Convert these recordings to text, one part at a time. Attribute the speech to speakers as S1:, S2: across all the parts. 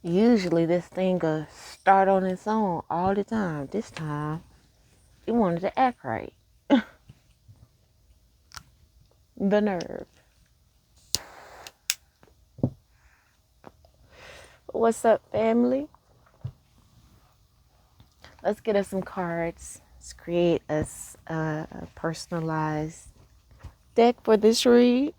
S1: Usually this thing will start on its own all the time. This time, it wanted to act right. The nerve. What's up, family? Let's get us some cards. Let's create us a personalized deck for this read.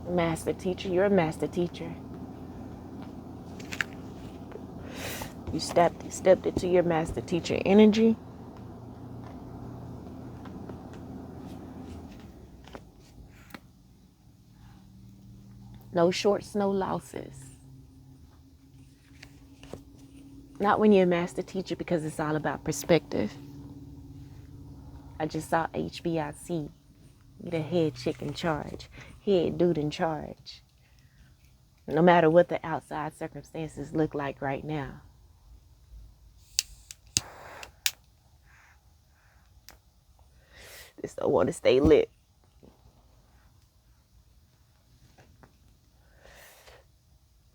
S1: Master teacher, you're a master teacher. You stepped into your master teacher energy. No shorts, no losses. Not when you're a master teacher, because it's all about perspective. I just saw HBIC, the head chick in charge, head dude in charge. No matter what the outside circumstances look like right now. Just don't want to stay lit.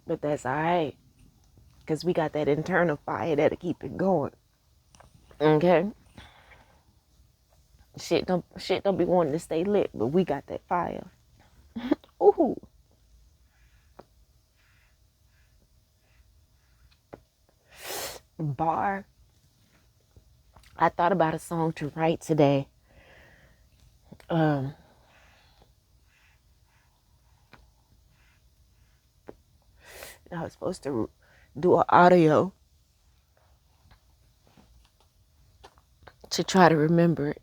S1: But that's all right, because we got that internal fire that'll keep it going. Okay? Shit don't be wanting to stay lit, but we got that fire. Ooh. Bar. I thought about a song to write today. I was supposed to do an audio to try to remember it.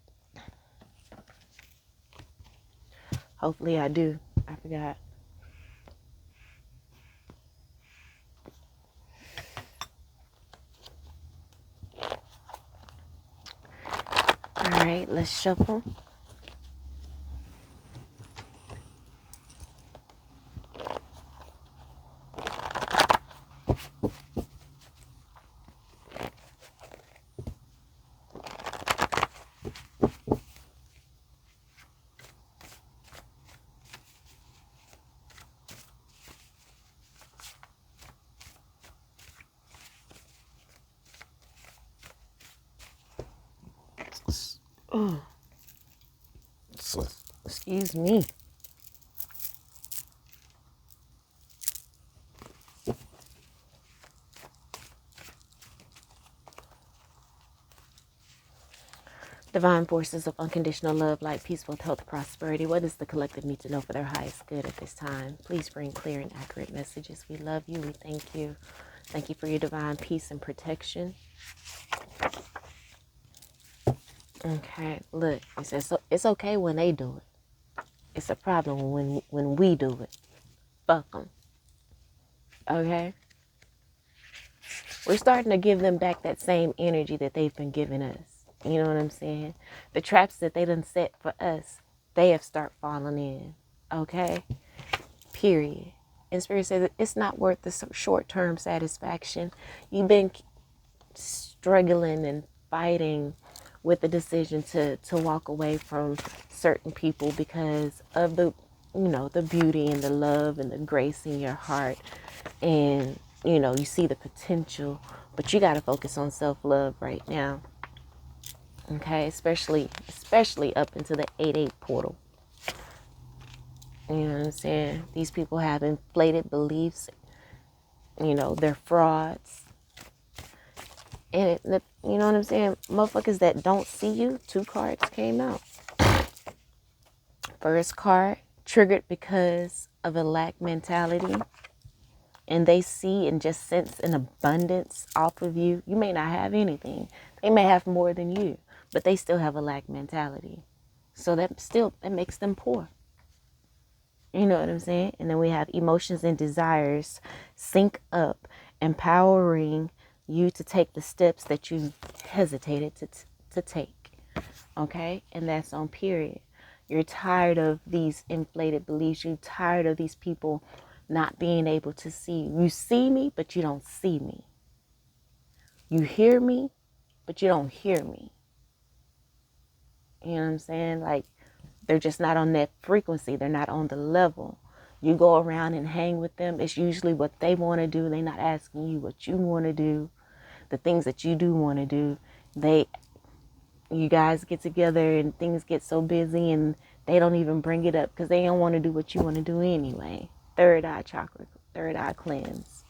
S1: Hopefully I do. I forgot. All right, let's shuffle. Oh, excuse me. Divine forces of unconditional love, light, peaceful health, prosperity. What does the collective need to know for their highest good at this time? Please bring clear and accurate messages. We love you. We thank you. Thank you for your divine peace and protection. Okay, look, it says so it's okay when they do it. It's a problem when we do it. Fuck them. Okay? We're starting to give them back that same energy that they've been giving us. You know what I'm saying? The traps that they done set for us, they have start falling in. Okay? Period. And Spirit says it's not worth the short-term satisfaction. You've been struggling and fighting with the decision to walk away from certain people because of the, the beauty and the love and the grace in your heart. And, you see the potential, but you got to focus on self-love right now. Okay, especially up into the 8-8 portal. You know what I'm saying? These people have inflated beliefs. They're frauds. And you know what I'm saying? Motherfuckers that don't see you, 2 cards came out. First card, triggered because of a lack mentality. And they see and just sense an abundance off of you. You may not have anything. They may have more than you, but they still have a lack mentality. So that makes them poor. You know what I'm saying? And then we have emotions and desires sync up, empowering you to take the steps that you hesitated to take. Okay? And that's on period. You're tired of these inflated beliefs. You're tired of these people not being able to see. You see me, but you don't see me. You hear me, but you don't hear me. You know what I'm saying? Like, they're just not on that frequency. They're not on the level. You go around and hang with them. It's usually what they want to do. They're not asking you what you want to do. The things that you do want to do. You guys get together and things get so busy and they don't even bring it up because they don't want to do what you want to do anyway. Third eye chakra, third eye cleanse.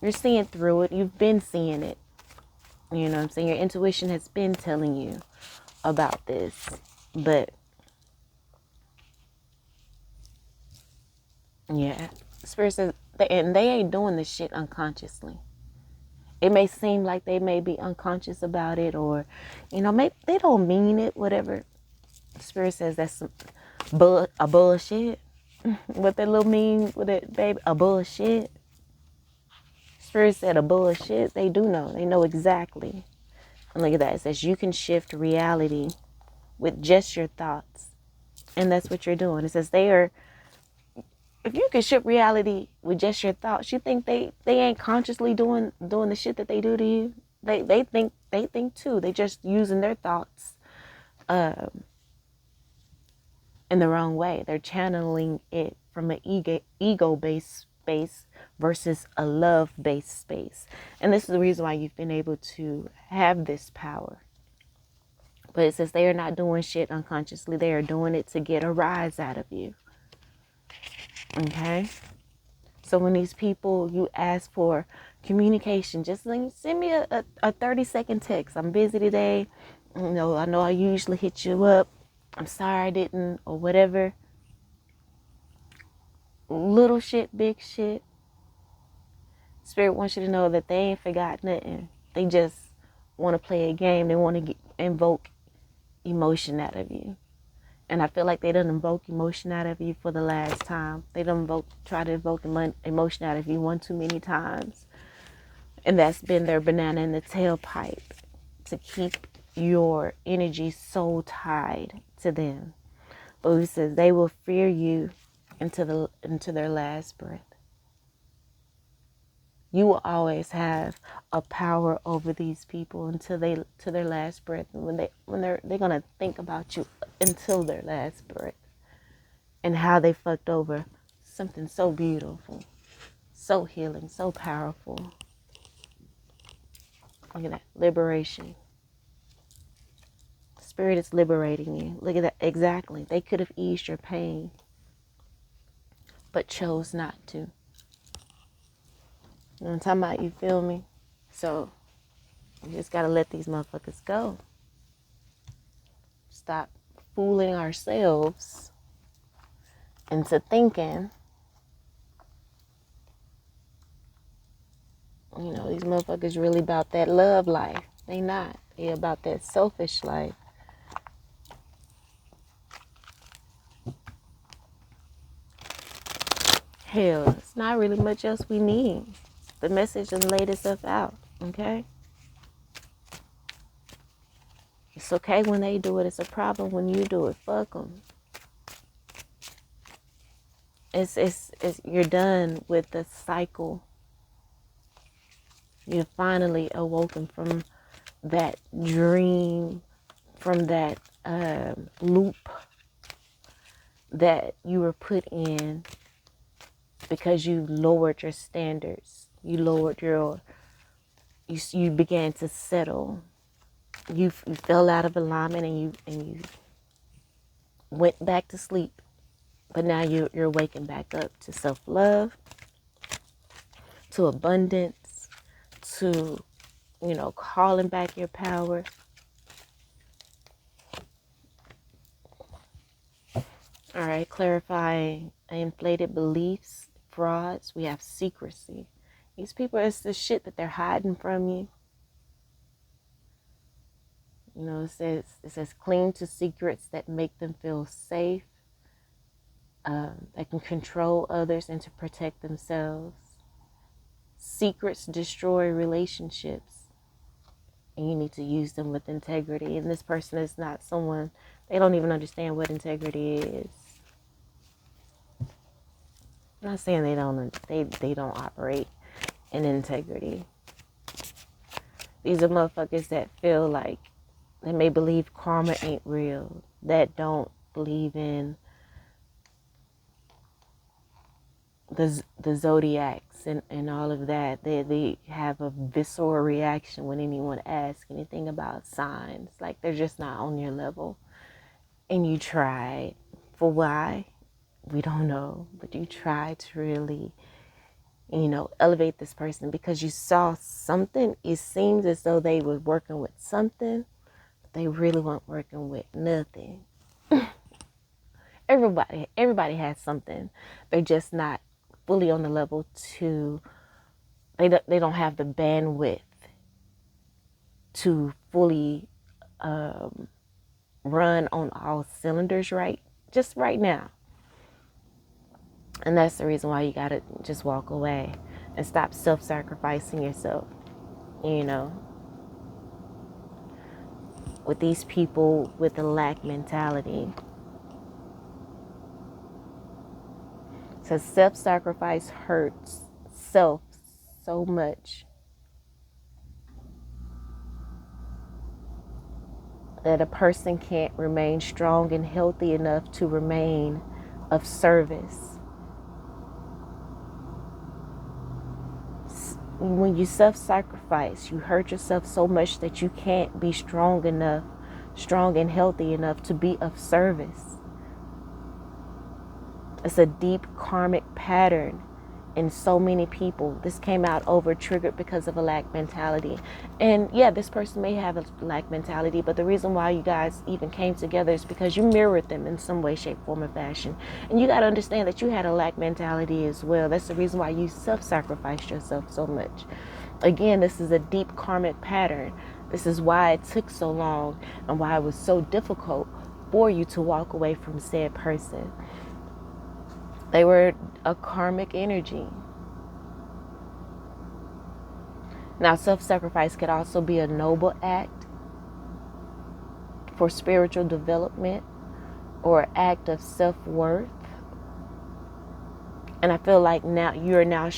S1: You're seeing through it. You've been seeing it. You know what I'm saying? Your intuition has been telling you about this. But yeah, Spirit says, and they ain't doing this shit unconsciously. It may seem like they may be unconscious about it, or, you know, maybe they don't mean it, whatever. Spirit says that's a bullshit. What that little mean with it, baby? A bullshit. Spirit said a bullshit. They do know. They know exactly. And look at that. It says you can shift reality with just your thoughts. And that's what you're doing. It says if you can shift reality with just your thoughts, you think they ain't consciously doing the shit that they do to you? They think too. They just using their thoughts in the wrong way. They're channeling it from an ego-based space versus a love-based space. And this is the reason why you've been able to have this power. But it says they are not doing shit unconsciously. They are doing it to get a rise out of you. Okay? So when these people, you ask for communication, just send me a 30-second text. I'm busy today. I know I usually hit you up. I'm sorry I didn't, or whatever. Little shit, big shit. Spirit wants you to know that they ain't forgot nothing. They just want to play a game. They want to invoke emotion out of you. And I feel like they done invoke emotion out of you for the last time. They done try to invoke emotion out of you one too many times. And that's been their banana in the tailpipe to keep your energy so tied to them. But he says they will fear you into their last breath. You will always have a power over these people to their last breath. And they're gonna think about you until their last breath. And how they fucked over something so beautiful, so healing, so powerful. Look at that. Liberation. Spirit is liberating you. Look at that. Exactly. They could have eased your pain, but chose not to. You know what I'm talking about? You feel me? So we just got to let these motherfuckers go. Stop fooling ourselves into thinking, you know, these motherfuckers really about that love life. They not. They about that selfish life. Hell, it's not really much else we need. The message has laid itself out, okay? It's okay when they do it. It's a problem when you do it. Fuck them. It's you're done with the cycle. You're finally awoken from that dream, from that loop that you were put in because you lowered your standards. You lowered you began to settle. You fell out of alignment and you went back to sleep. But now you're waking back up to self-love, to abundance, to, you know, calling back your power. All right, clarifying inflated beliefs, frauds. We have secrecy. These people, it's the shit that they're hiding from you. You know, it says cling to secrets that make them feel safe, that can control others and to protect themselves. Secrets destroy relationships, and you need to use them with integrity. And this person is not someone, they don't even understand what integrity is. I'm not saying they don't operate in integrity. These are motherfuckers that feel like they may believe karma ain't real, that don't believe in the zodiacs and all of that. They have a visceral reaction when anyone asks anything about signs. Like they're just not on your level. And you tried. For why? We don't know. But you tried to really, elevate this person because you saw something. It seems as though they were working with something, but they really weren't working with nothing. Everybody has something. They're just not fully on the level to, they don't have the bandwidth to fully run on all cylinders just right now. And that's the reason why you gotta just walk away and stop self-sacrificing yourself, with these people with the lack mentality. So self-sacrifice hurts self so much that a person can't remain strong and healthy enough to remain of service. When you self-sacrifice, you hurt yourself so much that you can't be strong and healthy enough to be of service. It's a deep karmic pattern in so many people. This came out over triggered because of a lack mentality. And yeah, this person may have a lack mentality, but the reason why you guys even came together is because you mirrored them in some way, shape, form, or fashion. And you got to understand that you had a lack mentality as well. That's the reason why you self-sacrificed yourself so much. Again, this is a deep karmic pattern. This is why it took so long and why it was so difficult for you to walk away from said person. They were a karmic energy. Now, self-sacrifice could also be a noble act for spiritual development or an act of self-worth. And I feel like now you're now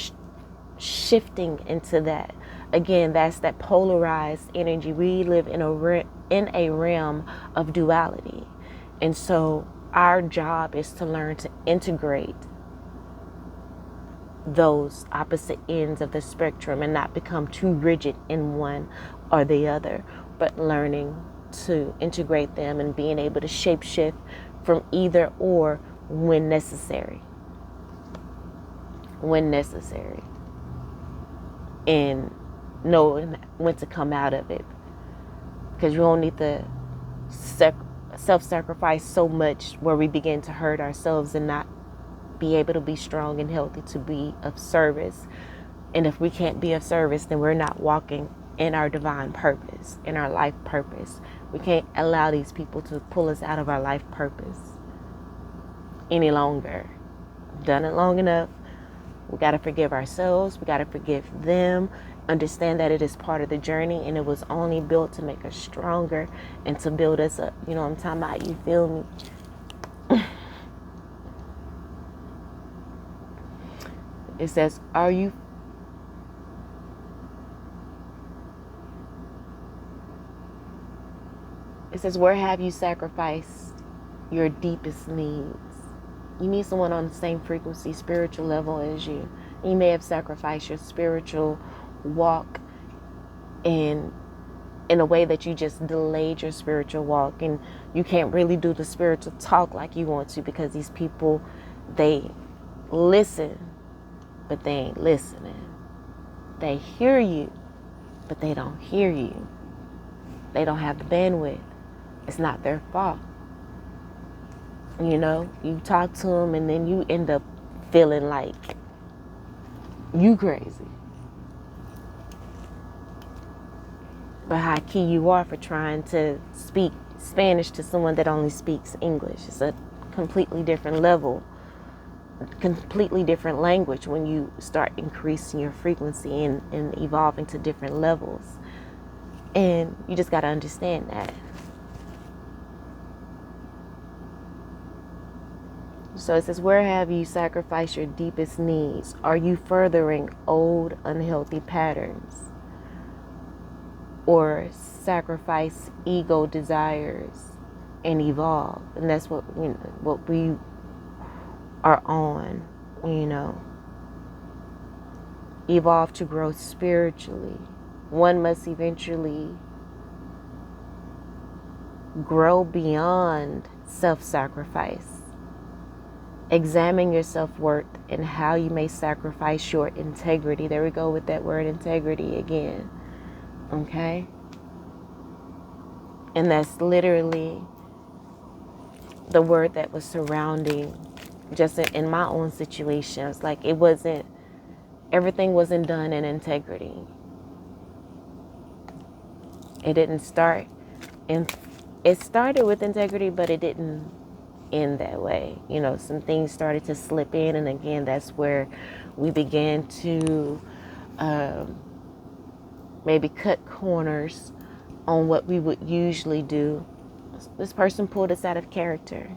S1: shifting into that. Again, that's that polarized energy. We live in a realm of duality. And so our job is to learn to integrate those opposite ends of the spectrum and not become too rigid in one or the other, but learning to integrate them and being able to shapeshift from either or when necessary. And knowing when to come out of it. Because you don't need to self-sacrifice so much where we begin to hurt ourselves and not be able to be strong and healthy to be of service. And if we can't be of service, then we're not walking in our divine purpose, in our life purpose. We can't allow these people to pull us out of our life purpose any longer. We've done it long enough. We got to forgive ourselves. We got to forgive them. Understand that it is part of the journey and it was only built to make us stronger and to build us up. You know what I'm talking about? You feel me? It says, where have you sacrificed your deepest needs? You need someone on the same frequency, spiritual level as you. You may have sacrificed your spiritual walk in a way that you just delayed your spiritual walk, and you can't really do the spiritual talk like you want to because these people, they listen, but they ain't listening. They hear you, but they don't hear you. They don't have the bandwidth. It's not their fault. You talk to them and then you end up feeling like you crazy. But how key you are for trying to speak Spanish to someone that only speaks English. It's a completely different level, completely different language when you start increasing your frequency and evolving to different levels. And you just got to understand that. So it says, where have you sacrificed your deepest needs? Are you furthering old unhealthy patterns? Or sacrifice ego desires and evolve? And that's what, what we are on, evolve to grow spiritually. One must eventually grow beyond self-sacrifice. Examine your self-worth and how you may sacrifice your integrity. There we go with that word integrity again. Okay? And that's literally the word that was surrounding just in my own situations. Like everything wasn't done in integrity. It didn't start, and it started with integrity, but it didn't end that way. Some things started to slip in, and again, that's where we began to maybe cut corners on what we would usually do. This person pulled us out of character.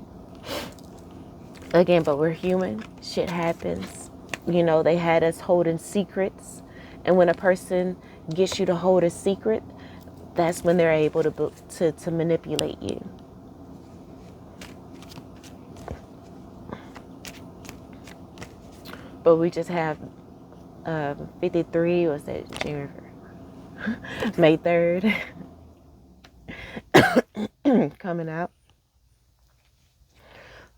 S1: Again, but we're human. Shit happens. They had us holding secrets. And when a person gets you to hold a secret, that's when they're able to manipulate you. But we just have 53, was that January? May 3rd coming out.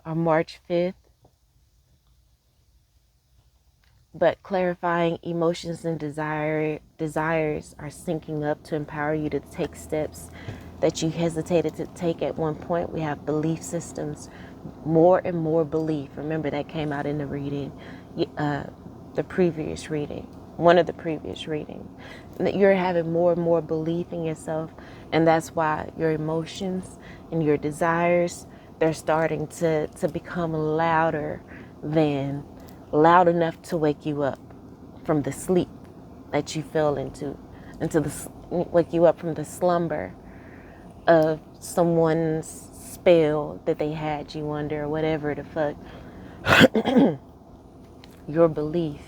S1: Or March 5th. But clarifying emotions and desires are syncing up to empower you to take steps that you hesitated to take at one point. We have belief systems, more and more belief. Remember, that came out in the reading, the previous reading, one of the previous readings. That you're having more and more belief in yourself, and that's why your emotions and your desires, they're starting to become loud enough to wake you up from the sleep that you fell into wake you up from the slumber of someone's spell that they had you under, or whatever the fuck. Your belief,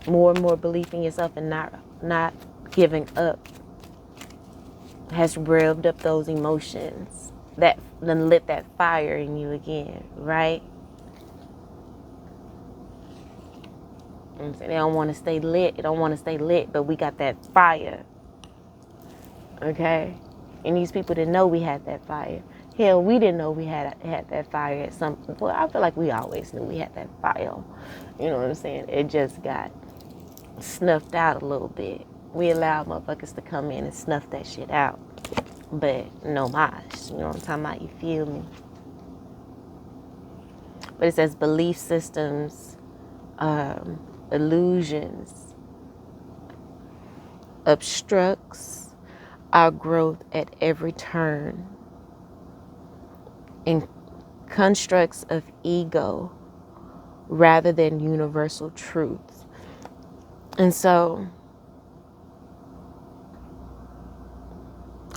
S1: more and more belief in yourself and not giving up, has revved up those emotions that then lit that fire in you again, right? They don't want to stay lit. They don't want to stay lit, but we got that fire. Okay? And these people didn't know we had that fire. Hell, we didn't know we had that fire at some point. Well, I feel like we always knew we had that fire. You know what I'm saying? It just got snuffed out a little bit. We allowed motherfuckers to come in and snuff that shit out. But no mas. You know what I'm talking about? You feel me? But it says belief systems, illusions, obstructs our growth at every turn, in constructs of ego rather than universal truth. And so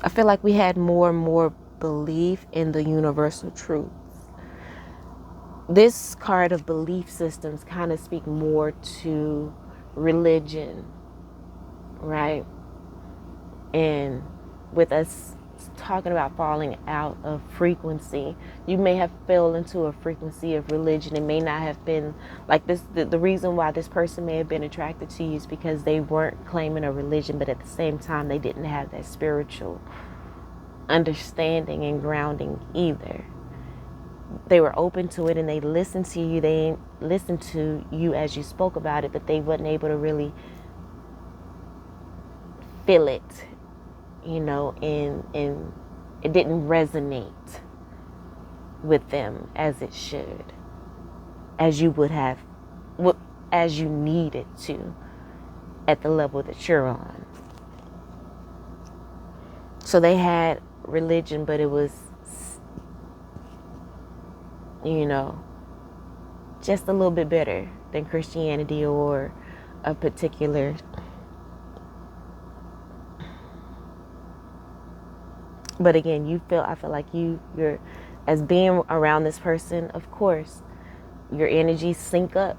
S1: I feel like we had more and more belief in the universal truth. This card of belief systems kind of speak more to religion, right? And with us talking about falling out of frequency, you may have fell into a frequency of religion. It may not have been like this. The reason why this person may have been attracted to you is because they weren't claiming a religion, but at the same time, they didn't have that spiritual understanding and grounding either. They were open to it and they listened to you. They listened to you as you spoke about it, but they wasn't able to really feel it, and it didn't resonate with them as it should, as you would have, as you needed to at the level that you're on. So they had religion, but it was, just a little bit better than Christianity or a particular but again, I feel like as being around this person, of course, your energies sync up.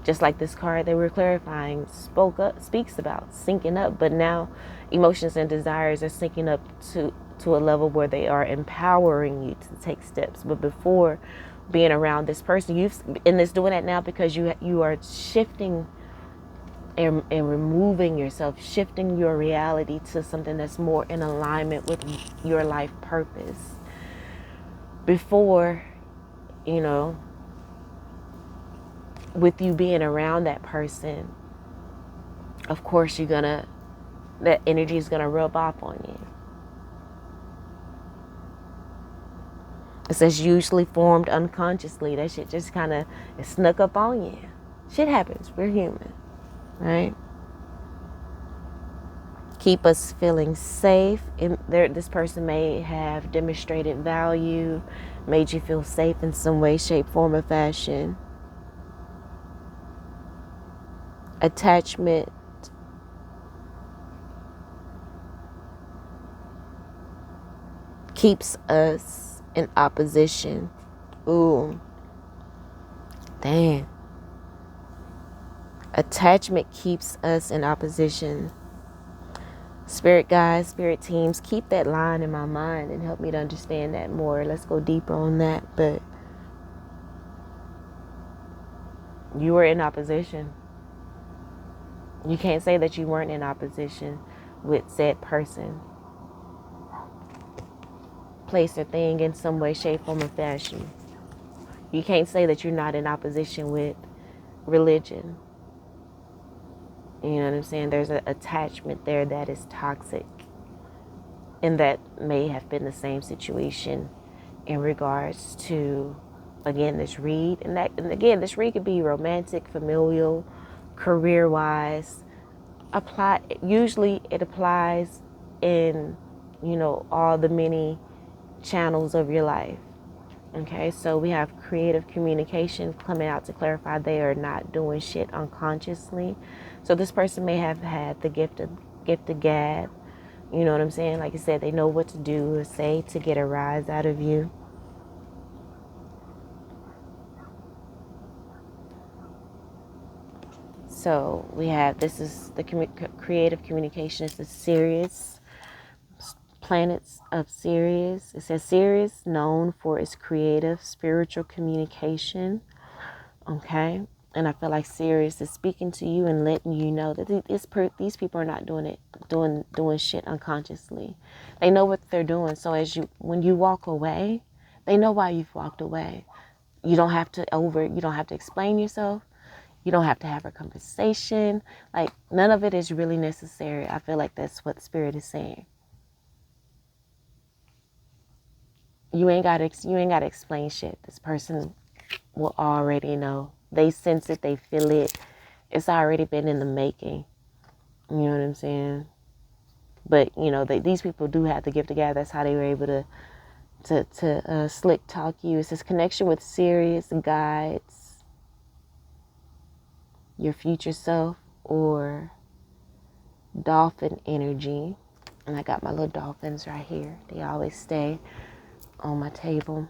S1: Just like this card that we're clarifying speaks about syncing up, but now emotions and desires are syncing up to a level where they are empowering you to take steps. But before, being around this person, it's doing that now because you are shifting and removing yourself, shifting your reality to something that's more in alignment with your life purpose. Before, you know, with you being around that person, of course that energy is gonna rub off on you. It says usually formed unconsciously. That shit just kind of snuck up on you. Shit happens. We're human, right? Keep us feeling safe. This person may have demonstrated value, made you feel safe in some way, shape, form, or fashion. Attachment keeps us in opposition. Ooh. Damn. Attachment keeps us in opposition. Spirit guides, spirit teams, keep that line in my mind and help me to understand that more. Let's go deeper on that. But you were in opposition. You can't say that you weren't in opposition with said person, place, or thing in some way, shape, form, or fashion. You can't say that you're not in opposition with religion. You know what I'm saying? There's an attachment there that is toxic. And that may have been the same situation in regards to, again, this read. And again, this read could be romantic, familial, career-wise. Usually it applies in, all the many channels of your life. Okay, so we have creative communication coming out to clarify they are not doing shit unconsciously. So this person may have had the gift of gab. You know what I'm saying? Like I said, they know what to do or say to get a rise out of you. So we have, this is the creative communication. It's the Sirius, planets of Sirius. It says Sirius, known for its creative spiritual communication. Okay. And I feel like Sirius is speaking to you and letting you know that these people are not doing shit unconsciously. They know what they're doing. So when you walk away, they know why you've walked away. You don't have to explain yourself. You don't have to have a conversation. Like, none of it is really necessary. I feel like that's what Spirit is saying. You ain't gotta explain shit. This person will already know. They sense it, they feel it. It's already been in the making. You know what I'm saying? But these people do have the gift of gab. That's how they were able to slick talk you. It says connection with Sirius guides your future self or dolphin energy. And I got my little dolphins right here. They always stay on my table.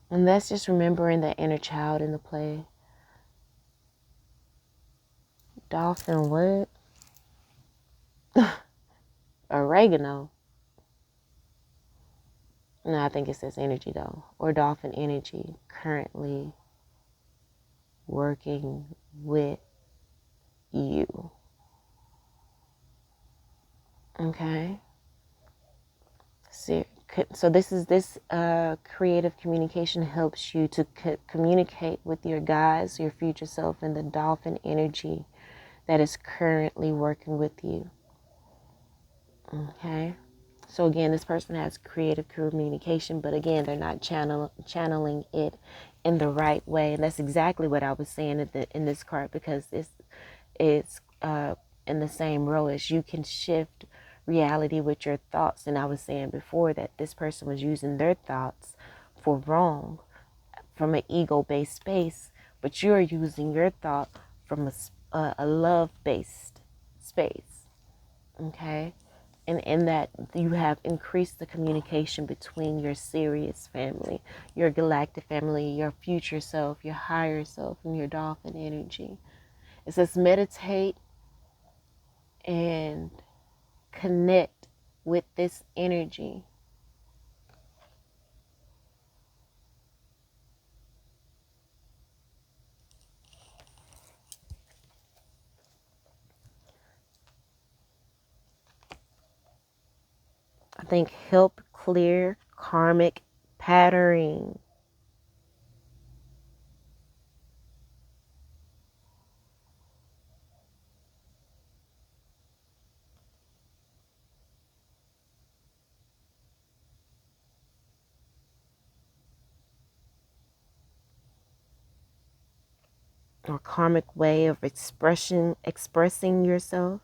S1: And that's just remembering the inner child in the play. Dolphin what? Oregano. No, I think it says energy though. Or dolphin energy currently working with you. Okay. So this creative communication helps you to communicate with your guides, your future self, and the dolphin energy that is currently working with you. Okay. So again, this person has creative communication, but again, they're not channeling it in the right way. And that's exactly what I was saying in this card, because it's in the same row as you can shift reality with your thoughts. And I was saying before that this person was using their thoughts for wrong from an ego-based space, but you're using your thought from a love-based space. Okay. And in that, you have increased the communication between your Sirius family, your galactic family, your future self, your higher self, and your dolphin energy. It says meditate and connect with this energy. I think help clear karmic patterning. Or karmic way of expressing yourself.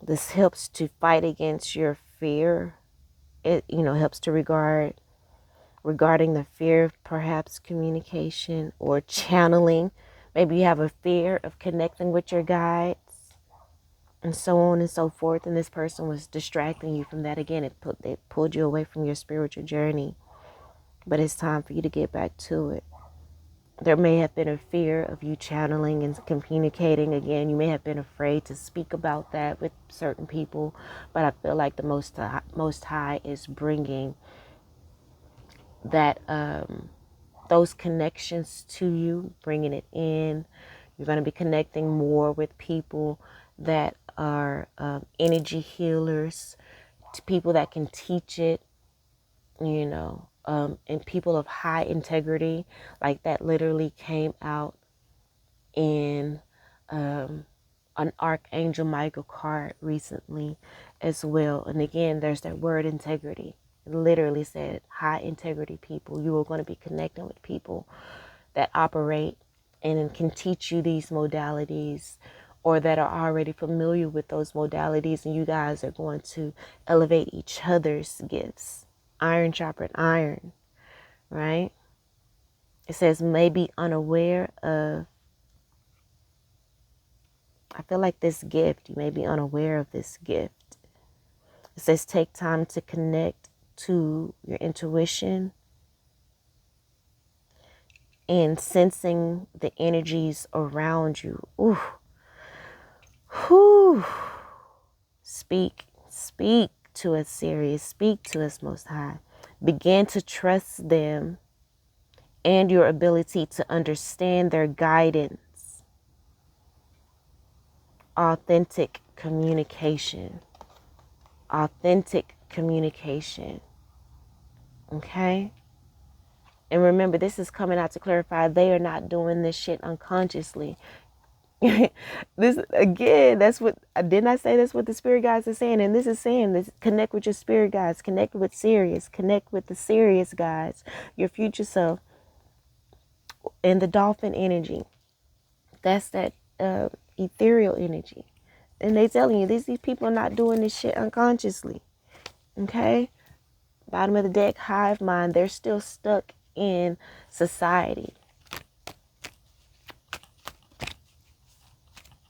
S1: This helps to fight against your fear. It helps to regarding the fear of perhaps communication or channeling. Maybe you have a fear of connecting with your guides and so on and so forth, and this person was distracting you from that. Again, it pulled you away from your spiritual journey, but it's time for you to get back to it. There may have been a fear of you channeling and communicating. Again, you may have been afraid to speak about that with certain people, but I feel like the Most High is bringing that those connections to you, bringing it in. You're going to be connecting more with people that are energy healers, to people that can teach it, and people of high integrity. Like that literally came out in an Archangel Michael card recently as well. And again, there's that word integrity. It literally said high integrity people. You are going to be connecting with people that operate and can teach you these modalities, or that are already familiar with those modalities, and you guys are going to elevate each other's gifts. Iron sharpened iron, right? It says maybe unaware of, I feel like this gift, you may be unaware of this gift. It says take time to connect to your intuition and sensing the energies around you. Ooh. Whew. Speak to us, Sirius. Speak to us, Most High. Begin to trust them and your ability to understand their guidance. Authentic communication. Authentic communication. Okay? And remember, this is coming out to clarify they are not doing this shit unconsciously. This again, that's what, didn't I say that's what the spirit guides are saying? And this is saying this: connect with your spirit guides, connect with Sirius, connect with the Sirius guides, your future self, and the dolphin energy. That's that ethereal energy. And they telling you these people are not doing this shit unconsciously. Okay? Bottom of the deck, hive mind, they're still stuck in society.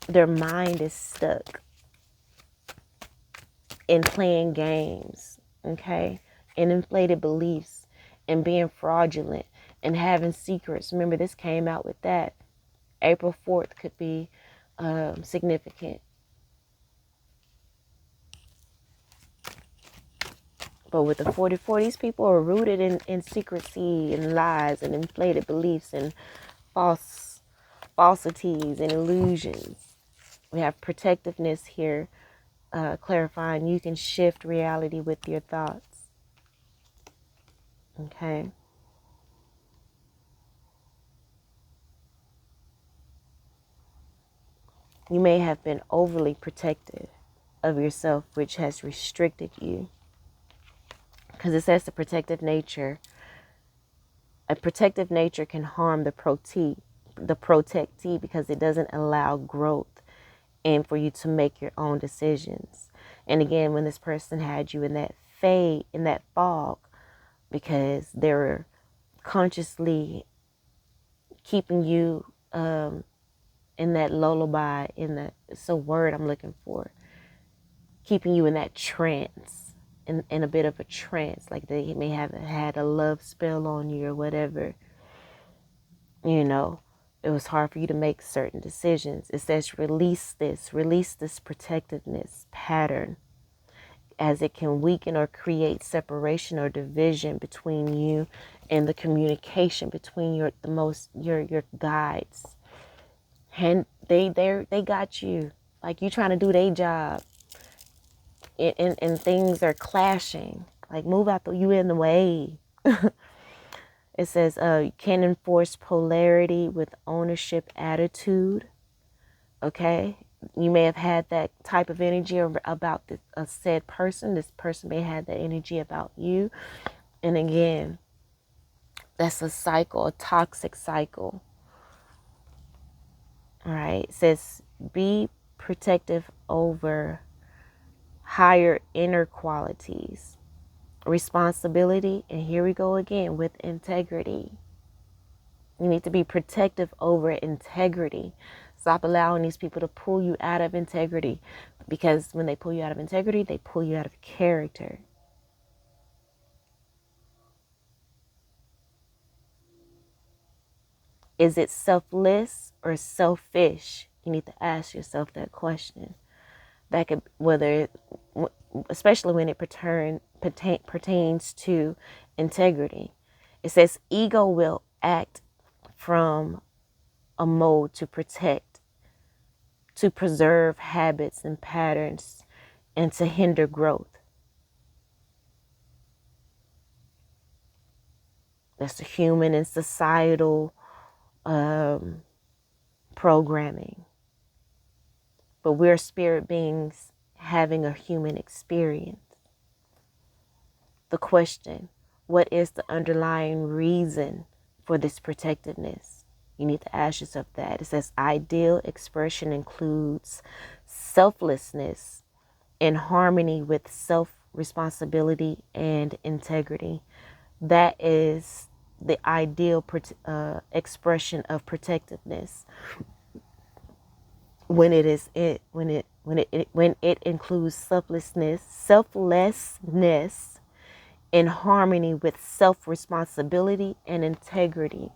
S1: Their mind is stuck in playing games, okay? In inflated beliefs and being fraudulent and having secrets. Remember, this came out with that. April 4th could be significant. But with the 44, these people are rooted in secrecy and lies and inflated beliefs and falsities and illusions. We have protectiveness here, clarifying you can shift reality with your thoughts. Okay. You may have been overly protective of yourself, which has restricted you. Because it says a protective nature can harm the protectee because it doesn't allow growth and for you to make your own decisions. And again, when this person had you in that fog, because they were consciously keeping you in that lullaby, it's a word I'm looking for, keeping you in that trance, in a bit of a trance, like they may have had a love spell on you or whatever. You know, it was hard for you to make certain decisions. It says release this protectiveness pattern, as it can weaken or create separation or division between you and the communication between your guides. And they got you, like you trying to do their job, and things are clashing. Like, move out you in the way. It says you can enforce polarity with ownership attitude. Okay, you may have had that type of energy about a said person. This person may have that energy about you. And again, that's a cycle, a toxic cycle. All right, it says be protective over higher inner qualities, responsibility, and here we go again with integrity. You need to be protective over integrity. Stop allowing these people to pull you out of integrity, because when they pull you out of integrity, they pull you out of character. Is it selfless or selfish? You need to ask yourself that question. That could, especially when it pertains to integrity. It says ego will act from a mode to protect, to preserve habits and patterns, and to hinder growth. That's the human and societal programming. But we're spirit beings having a human experience. The question, what is the underlying reason for this protectiveness? You need to ask yourself that. It says ideal expression includes selflessness in harmony with self-responsibility and integrity. That is the ideal expression of protectiveness. When it includes selflessness in harmony with self-responsibility and integrity.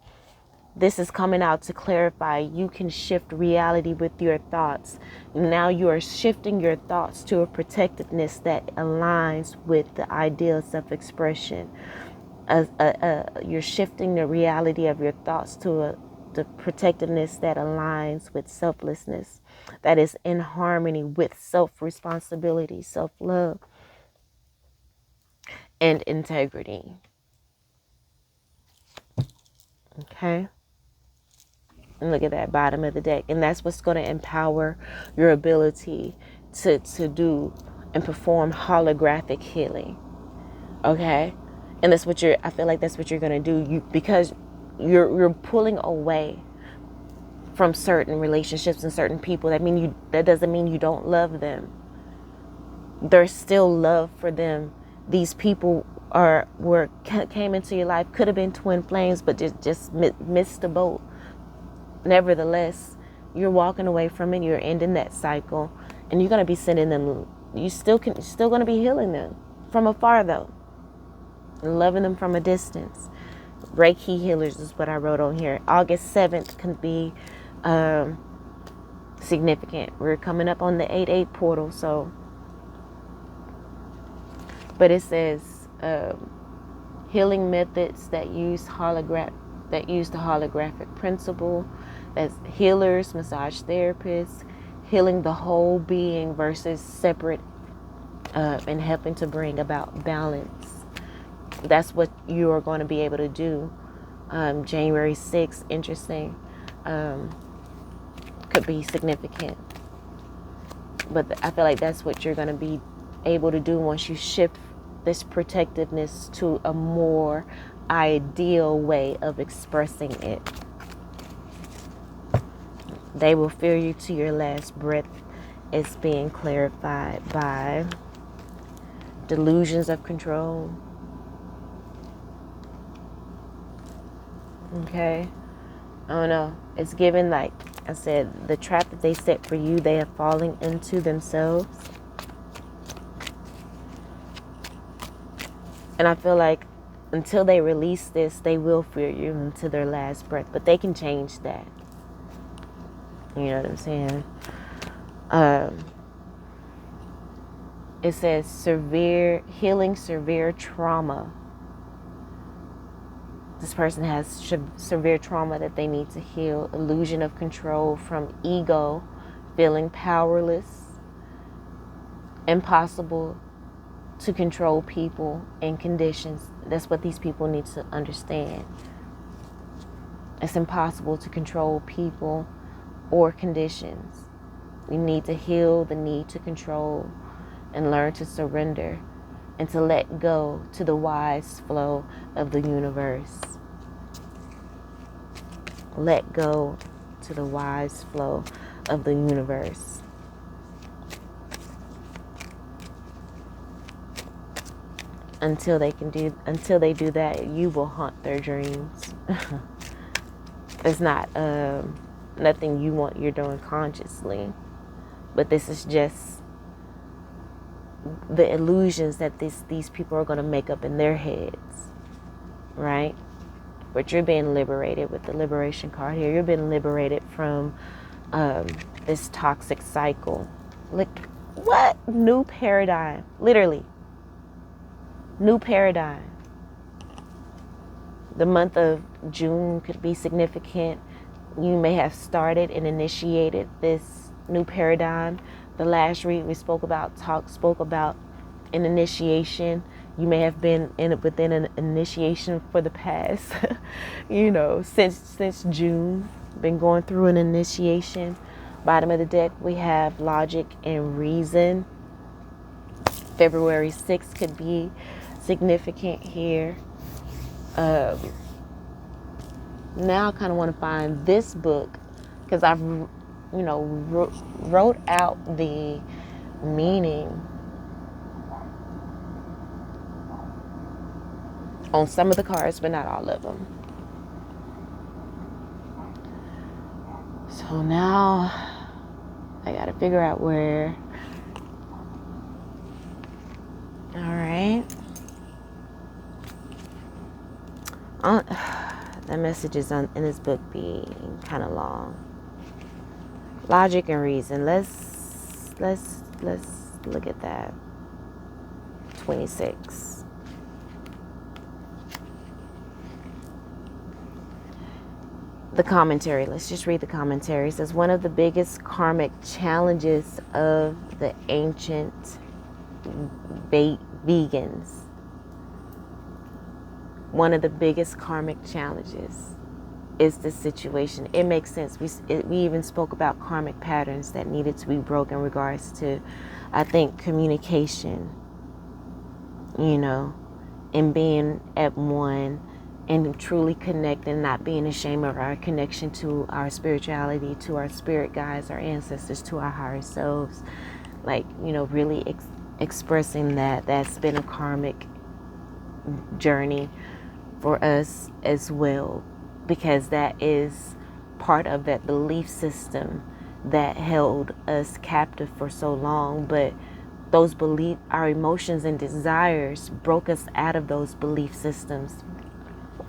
S1: This is coming out to clarify you can shift reality with your thoughts. Now you are shifting your thoughts to a protectiveness that aligns with the ideal self-expression. You're shifting the reality of your thoughts to the protectiveness that aligns with selflessness, that is in harmony with self-responsibility, self-love, and integrity. Okay? And look at that bottom of the deck. And that's what's going to empower your ability to do and perform holographic healing. Okay? And that's what I feel like that's what you're going to do. Because you're pulling away from certain relationships and certain people. That doesn't mean you don't love them. There's still love for them. These people came into your life, could have been twin flames, but just missed the boat. Nevertheless, you're walking away from it. You're ending that cycle, and you're gonna be sending them. Still gonna be healing them from afar, though, and loving them from a distance. Reiki healers is what I wrote on here. August 7th can be significant. We're coming up on the 8/8 portal, so. But it says healing methods that use the holographic principle. That's healers, massage therapists, healing the whole being versus separate, and helping to bring about balance. That's what you are going to be able to do. January 6th, interesting, could be significant. But I feel like that's what you're going to be able to do once you shift this protectiveness to a more ideal way of expressing it. They will fear you to your last breath. It's being clarified by delusions of control. Okay. I don't know. It's given, like I said, the trap that they set for you, they are falling into themselves. And I feel like until they release this, they will fear you until their last breath. But they can change that. You know what I'm saying? It says healing severe trauma. This person has severe trauma that they need to heal. Illusion of control from ego, feeling powerless, impossible to control people and conditions. That's what these people need to understand. It's impossible to control people or conditions. You need to heal the need to control and learn to surrender and to let go to the wise flow of the universe. Let go to the wise flow of the universe. Until they do that, you will haunt their dreams. It's not nothing you're doing consciously, but this is just the illusions that these people are going to make up in their heads, right? But you're being liberated with the liberation card here. You're being liberated from this toxic cycle. Like, what? New paradigm. Literally. New paradigm. The month of June could be significant. You may have started and initiated this new paradigm. The last read we spoke about an initiation. You may have been within an initiation for the past, since June. Been going through an initiation. Bottom of the deck, we have logic and reason. February 6th could be significant here. Now I kind of want to find this book because I've, wrote out the meaning on some of the cards, but not all of them. So now I got to figure out where. All right. The messages in this book be kind of long. Logic and reason. Let's look at that. 26. The commentary. Let's just read the commentary. It says, one of the biggest karmic challenges of the ancient vegans. One of the biggest karmic challenges is this situation. It makes sense. We even spoke about karmic patterns that needed to be broken in regards to, I think, communication, and being at one and truly connecting, not being ashamed of our connection to our spirituality, to our spirit guides, our ancestors, to our higher selves. Like, really expressing that. That's been a karmic journey for us as well, because that is part of that belief system that held us captive for so long. But our emotions and desires broke us out of those belief systems.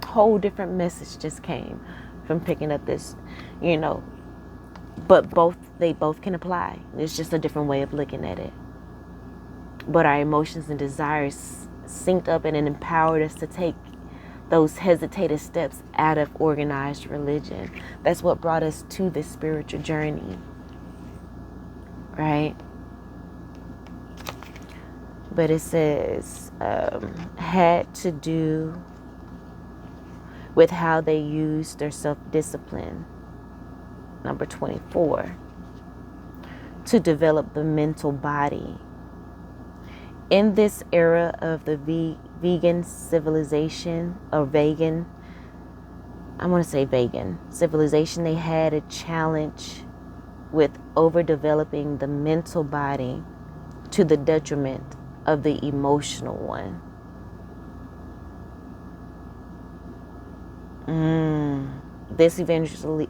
S1: Whole different message just came from picking up this, but they both can apply. It's just a different way of looking at it. But our emotions and desires synced up and it empowered us to take those hesitated steps out of organized religion. That's what brought us to this spiritual journey, right? But it says, had to do with how they used their self-discipline, number 24, to develop the mental body. In this era of the vegan civilization, or vegan civilization, they had a challenge with overdeveloping the mental body to the detriment of the emotional one. This eventually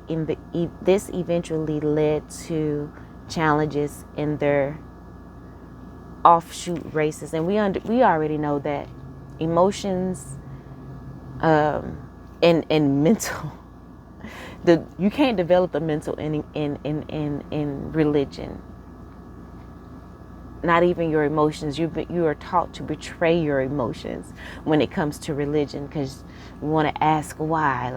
S1: led to challenges in their offshoot races, and we already know that emotions, and mental, you can't develop the mental in religion. Not even your emotions. You are taught to betray your emotions when it comes to religion, because you want to ask why.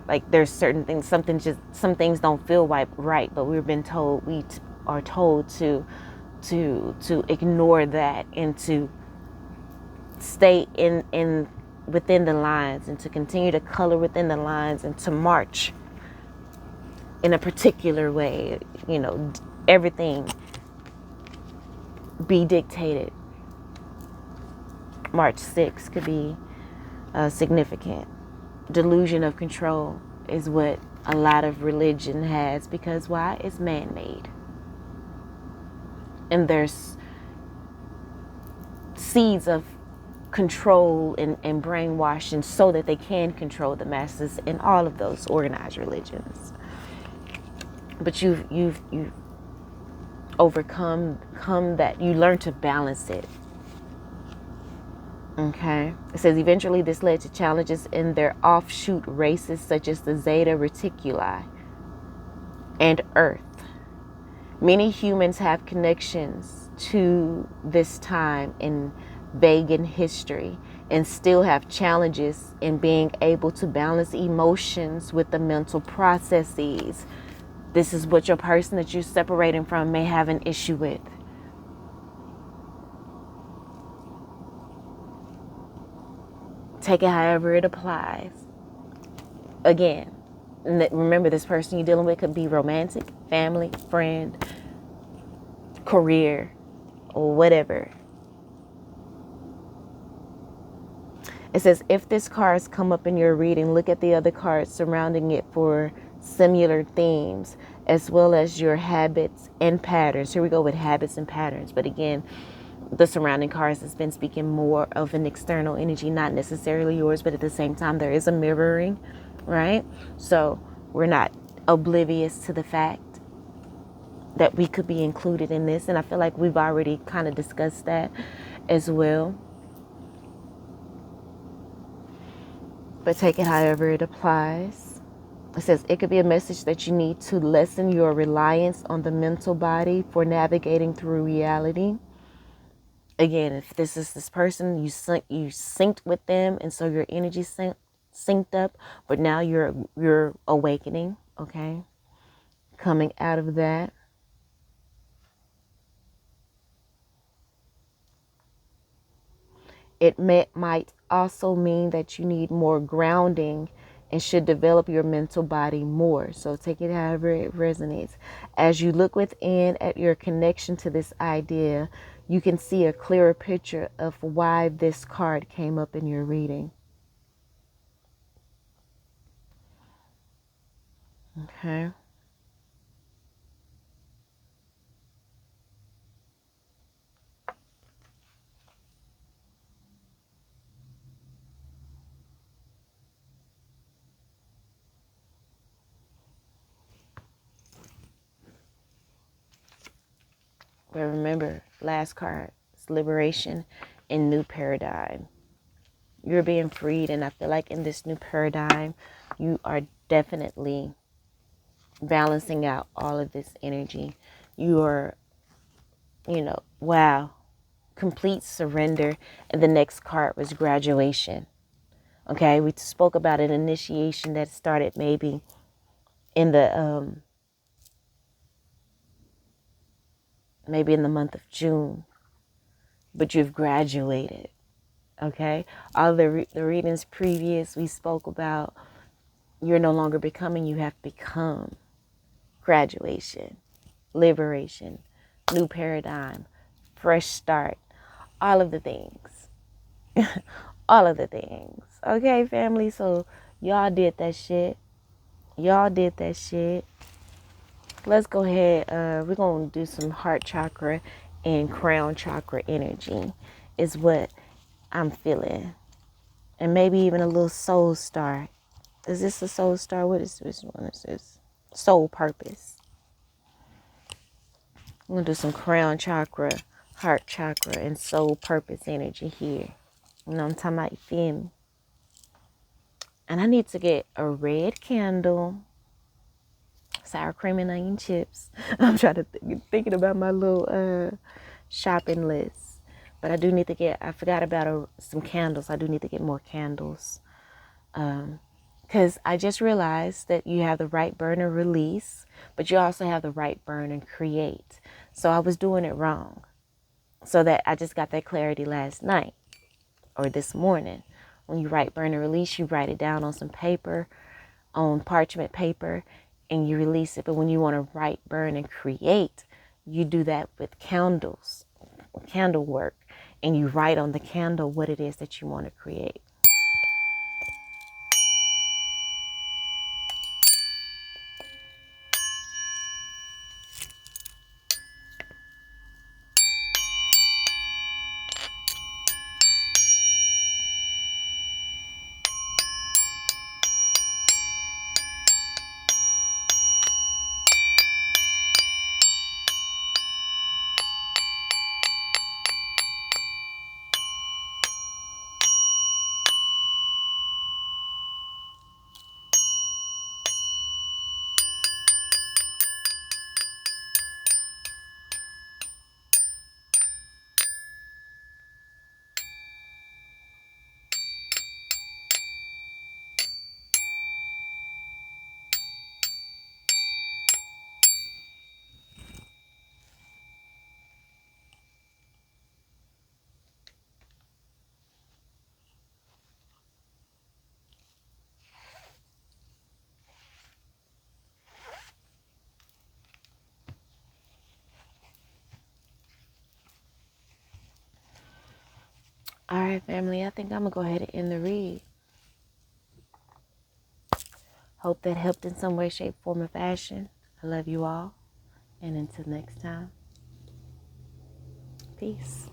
S1: Like there's certain things, some things don't feel right, but we are told to ignore that, and to stay in within the lines, and to continue to color within the lines, and to march in a particular way. Everything be dictated. March 6th could be significant. Delusion of control is what a lot of religion has, because why? It's man-made. And there's seeds of control and brainwashing so that they can control the masses in all of those organized religions. But you've overcome that. You learn to balance it. Okay. It says eventually this led to challenges in their offshoot races, such as the Zeta Reticuli and Earth. Many humans have connections to this time in pagan history, and still have challenges in being able to balance emotions with the mental processes. This is what your person that you're separating from may have an issue with. Take it however it applies. Again, remember, this person you're dealing with could be romantic, family, friend, career, or whatever. It says, if this card's come up in your reading, look at the other cards surrounding it for similar themes, as well as your habits and patterns. Here we go with habits and patterns. But again, the surrounding cards has been speaking more of an external energy, not necessarily yours, but at the same time, there is a mirroring, right? So we're not oblivious to the fact that we could be included in this. And I feel like we've already kind of discussed that as well. But take it however it applies. It says it could be a message that you need to lessen your reliance on the mental body for navigating through reality. Again, if this is this person, you synced with them, and so your energy synced up, but now you're awakening, okay? Coming out of that. It might also mean that you need more grounding and should develop your mental body more. So take it however it resonates. As you look within at your connection to this idea, you can see a clearer picture of why this card came up in your reading. Okay. But remember, last card is liberation and new paradigm. You're being freed, and I feel like in this new paradigm, you are definitely balancing out all of this energy. You are, wow, complete surrender. And the next card was graduation. Okay, we spoke about an initiation that started maybe in the month of June, but you've graduated. Okay, all the readings previous, we spoke about you're no longer becoming, you have become. Graduation, liberation, new paradigm, fresh start, all of the things. All of the things. Okay, family? So y'all did that shit. Y'all did that shit. Let's go ahead. We're going to do some heart chakra and crown chakra energy is what I'm feeling. And maybe even a little soul star Is this a soul star? What is this one? Is this soul purpose? I'm gonna do some crown chakra, heart chakra, and soul purpose energy here. You know what I'm talking about? You feel me? And I need to get a red candle, sour cream and onion chips. I'm trying to thinking about my little shopping list. But I do need to get, I forgot about some candles. I do need to get more candles. Because I just realized that you have the right burn and release, but you also have the right burn and create. So I was doing it wrong. So that I just got that clarity last night or this morning. When you write burn and release, you write it down on some paper, on parchment paper, and you release it. But when you want to write, burn, and create, you do that with candles, candle work, and you write on the candle what it is that you want to create. All right, family, I think I'm going to go ahead and end the read. Hope that helped in some way, shape, form, or fashion. I love you all. And until next time, peace.